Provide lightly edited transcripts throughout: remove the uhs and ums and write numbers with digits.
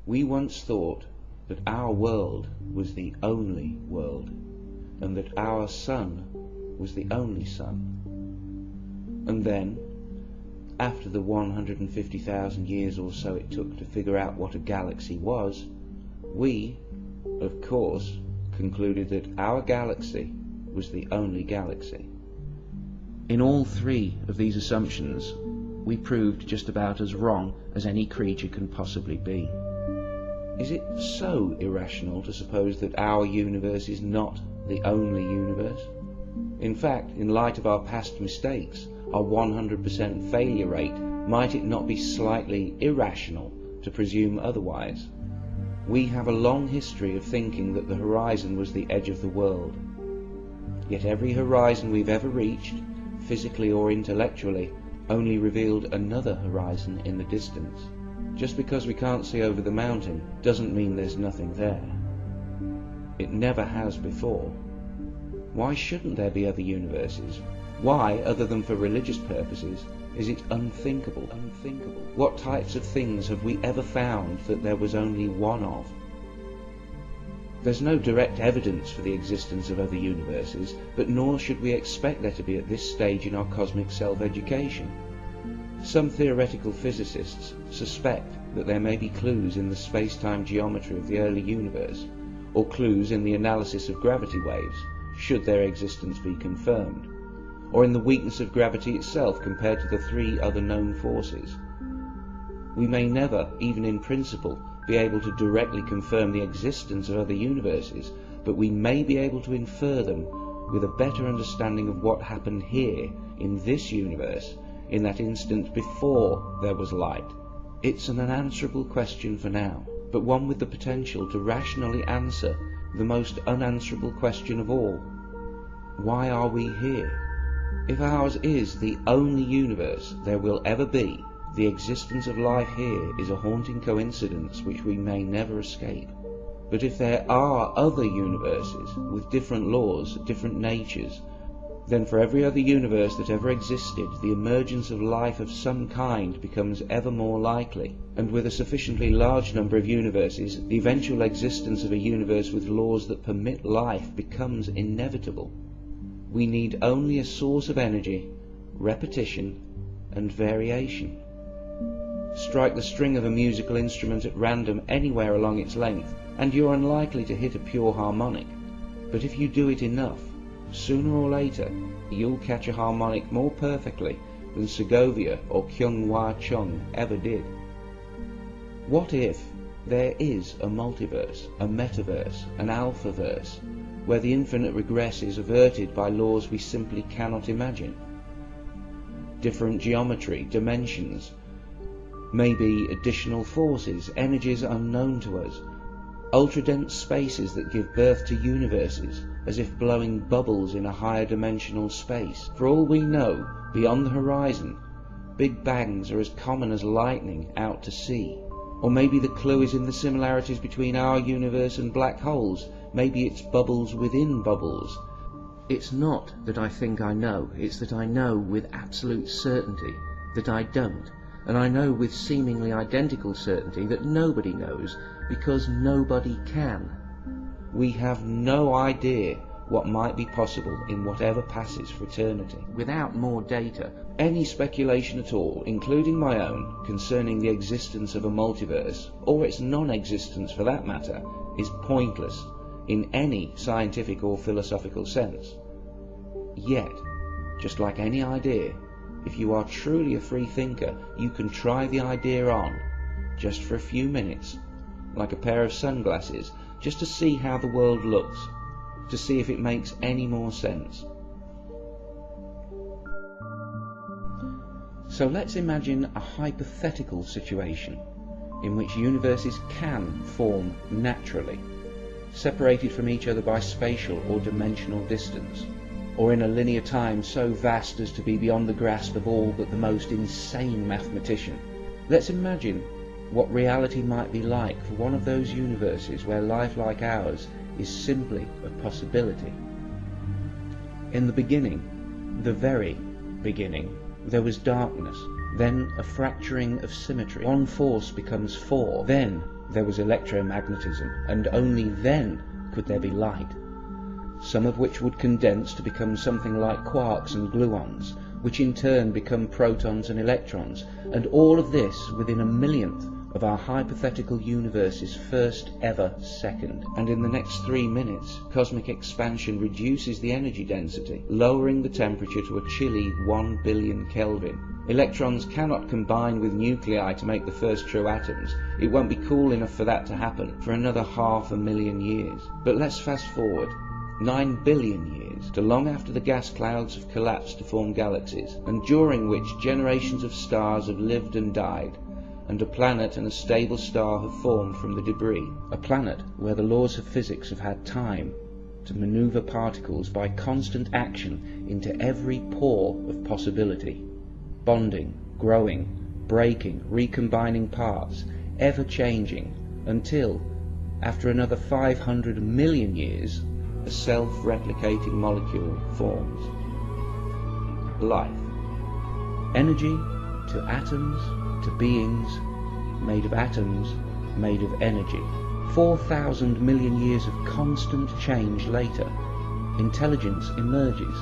We once thought that our world was the only world, and that our sun was the only sun. And then, after the 150,000 years or so it took to figure out what a galaxy was, we, of course, concluded that our galaxy was the only galaxy. In all three of these assumptions, we proved just about as wrong as any creature can possibly be. Is it so irrational to suppose that our universe is not the only universe? In fact, in light of our past mistakes, our 100% failure rate, might it not be slightly irrational to presume otherwise? We have a long history of thinking that the horizon was the edge of the world. Yet every horizon we've ever reached, physically or intellectually, only revealed another horizon in the distance. Just because we can't see over the mountain doesn't mean there's nothing there. It never has before. Why shouldn't there be other universes? Why, other than for religious purposes, is it unthinkable? What types of things have we ever found that there was only one of? There's no direct evidence for the existence of other universes, but nor should we expect there to be at this stage in our cosmic self-education. Some theoretical physicists suspect that there may be clues in the space-time geometry of the early universe, or clues in the analysis of gravity waves, should their existence be confirmed, or in the weakness of gravity itself compared to the three other known forces. We may never, even in principle, be able to directly confirm the existence of other universes, but we may be able to infer them with a better understanding of what happened here, in this universe, in that instant before there was light. It's an unanswerable question for now, but one with the potential to rationally answer the most unanswerable question of all. Why are we here? If ours is the only universe there will ever be, the existence of life here is a haunting coincidence which we may never escape. But if there are other universes with different laws, different natures, then for every other universe that ever existed, the emergence of life of some kind becomes ever more likely, and with a sufficiently large number of universes, the eventual existence of a universe with laws that permit life becomes inevitable. We need only a source of energy, repetition, and variation. Strike the string of a musical instrument at random anywhere along its length, and you're unlikely to hit a pure harmonic. But if you do it enough, sooner or later, you'll catch a harmonic more perfectly than Segovia or Kyung Wha Chung ever did. What if there is a multiverse, a metaverse, an alphaverse, where the infinite regress is averted by laws we simply cannot imagine? Different geometry, dimensions, maybe additional forces, energies unknown to us, ultra-dense spaces that give birth to universes, as if blowing bubbles in a higher dimensional space. For all we know, beyond the horizon, big bangs are as common as lightning out to sea. Or maybe the clue is in the similarities between our universe and black holes. Maybe it's bubbles within bubbles. It's not that I think I know, it's that I know with absolute certainty that I don't. And I know with seemingly identical certainty that nobody knows, because nobody can. We have no idea what might be possible in whatever passes for eternity. Without more data, any speculation at all, including my own, concerning the existence of a multiverse, or its non-existence for that matter, is pointless in any scientific or philosophical sense. Yet, just like any idea, if you are truly a free thinker, you can try the idea on, just for a few minutes, like a pair of sunglasses, just to see how the world looks, to see if it makes any more sense. So let's imagine a hypothetical situation in which universes can form naturally, separated from each other by spatial or dimensional distance, or in a linear time so vast as to be beyond the grasp of all but the most insane mathematician. Let's imagine what reality might be like for one of those universes where life like ours is simply a possibility. In the beginning, the very beginning, there was darkness, then a fracturing of symmetry. One force becomes four, then there was electromagnetism, and only then could there be light, some of which would condense to become something like quarks and gluons, which in turn become protons and electrons, and all of this within a millionth of our hypothetical universe's first ever second. And in the next 3 minutes, cosmic expansion reduces the energy density, lowering the temperature to a chilly 1 billion Kelvin. Electrons cannot combine with nuclei to make the first true atoms. It won't be cool enough for that to happen for another 500,000 years. But let's fast forward 9 billion years to long after the gas clouds have collapsed to form galaxies, and during which generations of stars have lived and died, and a planet and a stable star have formed from the debris. A planet where the laws of physics have had time to maneuver particles by constant action into every pore of possibility, bonding, growing, breaking, recombining parts, ever changing, until, after another 500 million years, a self-replicating molecule forms. Life. Energy to atoms to beings made of atoms made of energy. 4,000 million years of constant change later, intelligence emerges.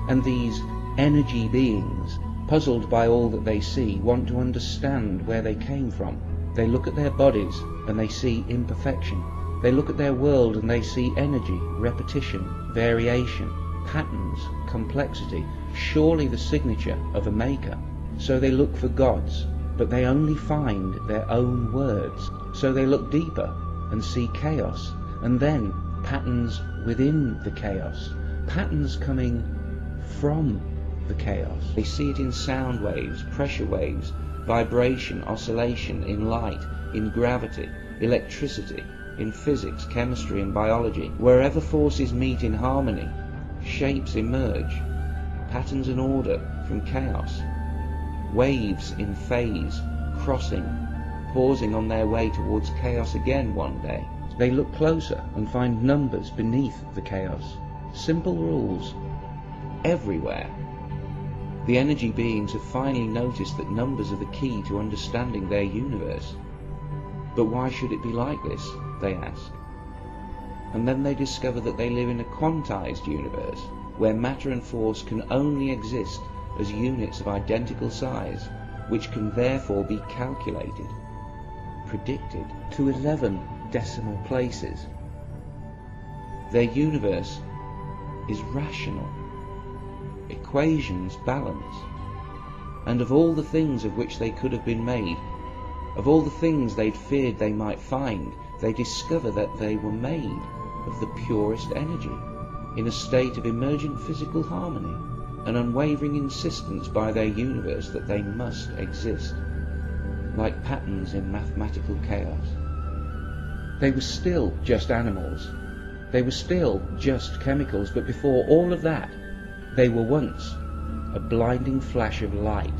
And these energy beings, puzzled by all that they see, want to understand where they came from. They look at their bodies and they see imperfection. They look at their world and they see energy, repetition, variation, patterns, complexity, surely the signature of a maker. So they look for gods, but they only find their own words. So they look deeper and see chaos, and then patterns within the chaos, patterns coming from the chaos. They see it in sound waves, pressure waves, vibration, oscillation, in light, in gravity, electricity, in physics, chemistry and biology. Wherever forces meet in harmony, shapes emerge, patterns and order from chaos. Waves in phase, crossing, pausing on their way towards chaos again one day. They look closer and find numbers beneath the chaos. Simple rules. Everywhere. The energy beings have finally noticed that numbers are the key to understanding their universe. But why should it be like this, they ask. And then they discover that they live in a quantized universe, where matter and force can only exist as units of identical size, which can therefore be calculated, predicted, to 11 decimal places. Their universe is rational. Equations balance. And of all the things of which they could have been made, of all the things they'd feared they might find, they discover that they were made of the purest energy, in a state of emergent physical harmony, an unwavering insistence by their universe that they must exist, like patterns in mathematical chaos. They were still just animals. They were still just chemicals, but before all of that, they were once a blinding flash of light.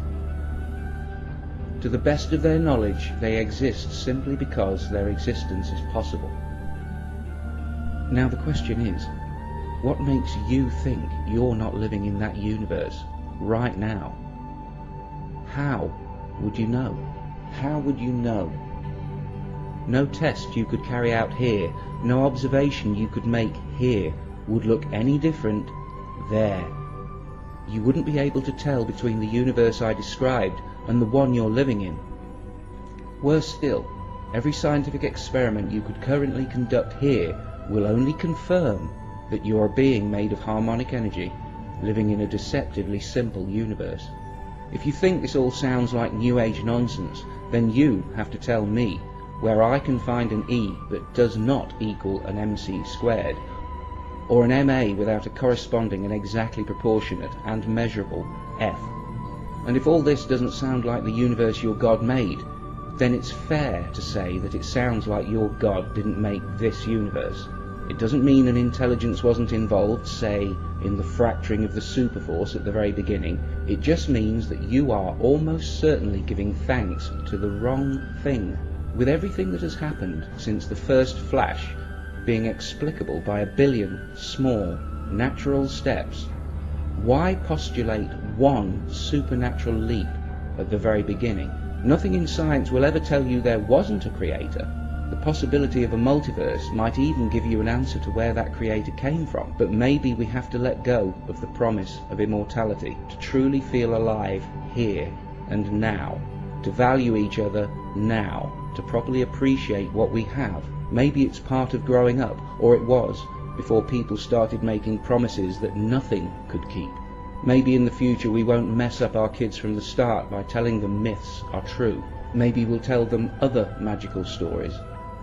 To the best of their knowledge, they exist simply because their existence is possible. Now the question is, what makes you think you're not living in that universe right now? How would you know? How would you know? No test you could carry out here, no observation you could make here would look any different there. You wouldn't be able to tell between the universe I described and the one you're living in. Worse still, every scientific experiment you could currently conduct here will only confirm that you are a being made of harmonic energy, living in a deceptively simple universe. If you think this all sounds like New Age nonsense, then you have to tell me where I can find an E that does not equal an MC squared, or an MA without a corresponding and exactly proportionate and measurable F. And if all this doesn't sound like the universe your God made, then it's fair to say that it sounds like your God didn't make this universe. It doesn't mean an intelligence wasn't involved, say, in the fracturing of the superforce at the very beginning. It just means that you are almost certainly giving thanks to the wrong thing. With everything that has happened since the first flash being explicable by 1 billion small, natural steps, why postulate one supernatural leap at the very beginning? Nothing in science will ever tell you there wasn't a creator. The possibility of a multiverse might even give you an answer to where that creator came from. But maybe we have to let go of the promise of immortality to truly feel alive here and now, to value each other now, to properly appreciate what we have. Maybe it's part of growing up, or it was, before people started making promises that nothing could keep. Maybe in the future we won't mess up our kids from the start by telling them myths are true. Maybe we'll tell them other magical stories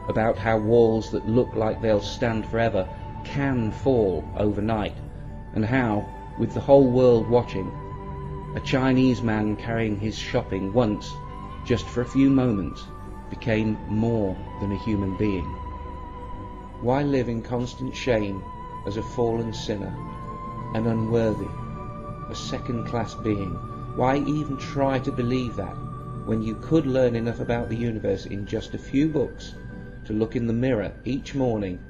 about how walls that look like they'll stand forever can fall overnight, and how, with the whole world watching, a Chinese man carrying his shopping once, just for a few moments, became more than a human being. Why live in constant shame as a fallen sinner, an unworthy, a second-class being? Why even try to believe that, when you could learn enough about the universe in just a few books to look in the mirror each morning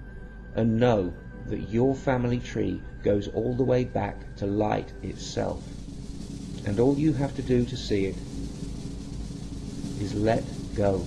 and know that your family tree goes all the way back to light itself, and all you have to do to see it is let go.